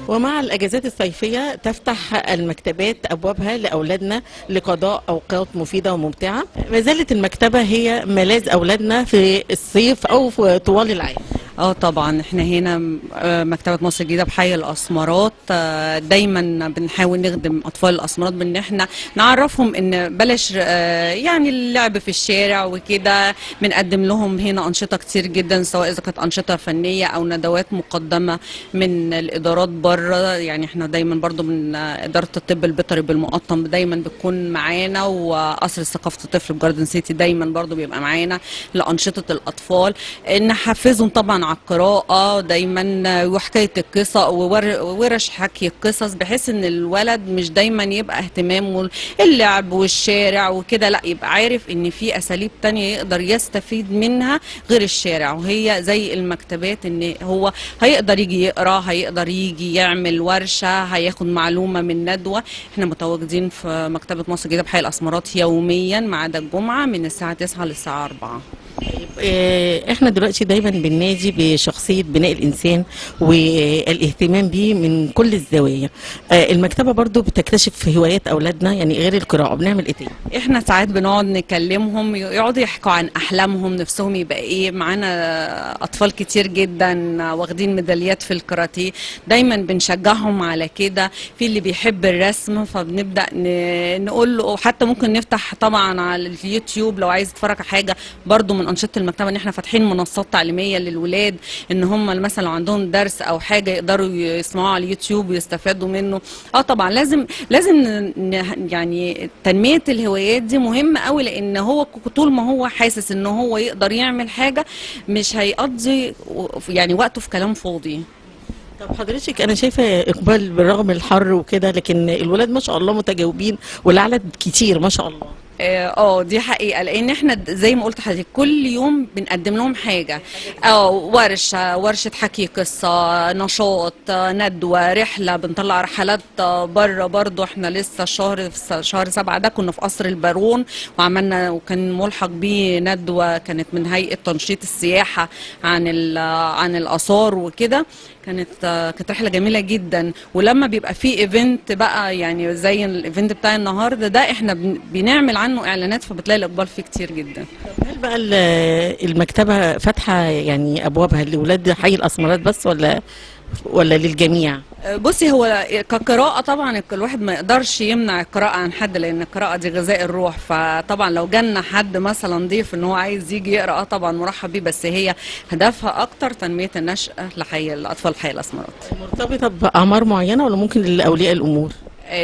ومع الأجازات الصيفية تفتح المكتبات أبوابها لأولادنا لقضاء أوقات مفيدة وممتعة. ما زالت المكتبة هي ملاذ أولادنا في الصيف أو في طوال العام. طبعا احنا هنا مكتبة مصر الجديدة بحي الأسمرات، دايما بنحاول نخدم أطفال الأسمرات بأن احنا نعرفهم أن بلاش يعني اللعب في الشارع وكده. بنقدم لهم هنا أنشطة كتير جدا، سواء إذا كانت أنشطة فنية أو ندوات مقدمة من الإدارات بره. يعني احنا دايما برضو من إدارة الطب البيطري بالمقطم دايما بتكون معانا، وقصر ثقافة الطفل بجاردن سيتي دايما برضو بيبقى معانا لأنشطة الأطفال. نحفزهم طبعا على القراءة دايما، وحكاية القصص وورش حكي القصص، بحيث ان الولد مش دايما يبقى اهتمامه اللعب والشارع وكده، لا يبقى عارف ان في اساليب تانية يقدر يستفيد منها غير الشارع، وهي زي المكتبات، ان هو هيقدر يجي يقرا، هيقدر يجي يعمل ورشة، هياخد معلومة من ندوة. احنا متواجدين في مكتبة مصر الجديدة بحي الأسمرات يوميا ما عدا الجمعة من الساعة 9 للساعة 4. احنا دلوقتي دايما بننادي بشخصية بناء الإنسان والاهتمام بيه من كل الزوايا. المكتبة برضو بتكتشف هوايات أولادنا، يعني غير القراءة بنعمل ايه تاني؟ احنا ساعات بنقعد نكلمهم، يقعدوا يحكوا عن احلامهم، نفسهم يبقى ايه. معانا اطفال كتير جدا واخدين ميداليات في الكاراتيه، دايما بنشجعهم على كده. في اللي بيحب الرسم فبنبدا نقول له، حتى ممكن نفتح طبعا على اليوتيوب لو عايز يتفرج على حاجه. برضو من انشطه المكتبه ان احنا فاتحين منصات تعليميه للولاد، ان هم مثلا لو عندهم درس او حاجه يقدروا يسمعوه على اليوتيوب ويستفادوا منه. طبعا لازم يعني تنميه الهوايات دي مهمه قوي، لان هو طول ما هو حاسس ان هو يقدر يعمل حاجه مش هيقضي يعني وقته في كلام فاضي. طب حضرتك، انا شايفه اقبال بالرغم من الحر وكده، لكن الولاد ما شاء الله متجاوبين والعدد كتير ما شاء الله. دي حقيقة، لان احنا زي ما قلت لحضرتك كل يوم بنقدم لهم حاجة. ورشة حكي قصة، نشاط، ندوة، رحلة. بنطلع رحلات بره برضو. احنا لسه في شهر 7 ده كنا في قصر البارون وعملنا، وكان ملحق بيه ندوة كانت من هيئة تنشيط السياحة عن الآثار وكده. كانت رحلة جميلة جدا. ولما بيبقى في ايفنت بقى، يعني زي الايفنت بتاع النهارده ده، احنا بنعمل عنه اعلانات، فبتلاقي الاقبال فيه كتير جدا. هل بقى المكتبه فاتحه يعني ابوابها لاولاد حي الاسمرات بس، ولا للجميع؟ بصي، هو كقراءة طبعا الواحد ما يقدرش يمنع القراءة عن حد، لأن القراءة دي غذاء الروح. فطبعا لو جالنا حد مثلا ضيف ان هو عايز يجي يقرأ، طبعا مرحب بيه، بس هي هدفها أكتر تنمية النشأة الأطفال حي الأسمرات. مرتبطه بأعمار معينه ولا ممكن لأولياء الأمور؟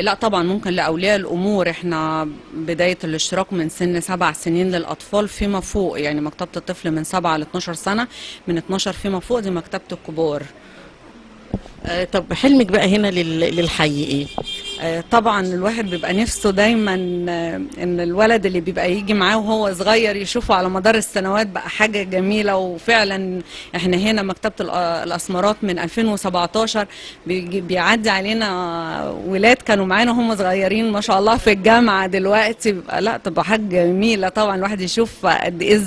لا طبعا ممكن لأولياء الأمور. احنا بداية الاشتراك من سن 7 سنين للأطفال فيما فوق، يعني مكتبة الطفل من 7 ل 12 سنة، من 12 فيما فوق دي مكتبة الكبار. طب حلمك بقى هنا للحي ايه؟ طبعا الواحد بيبقى نفسه دايما ان الولد اللي بيبقى يجي معاه وهو صغير يشوفه على مدار السنوات بقى حاجة جميلة. وفعلا احنا هنا مكتبة الأسمرات من 2017 بيعدي علينا ولاد كانوا معانا هم صغيرين ما شاء الله في الجامعة دلوقتي. بيبقى لا تبقى حاجة جميلة طبعا الواحد يشوف قد ايه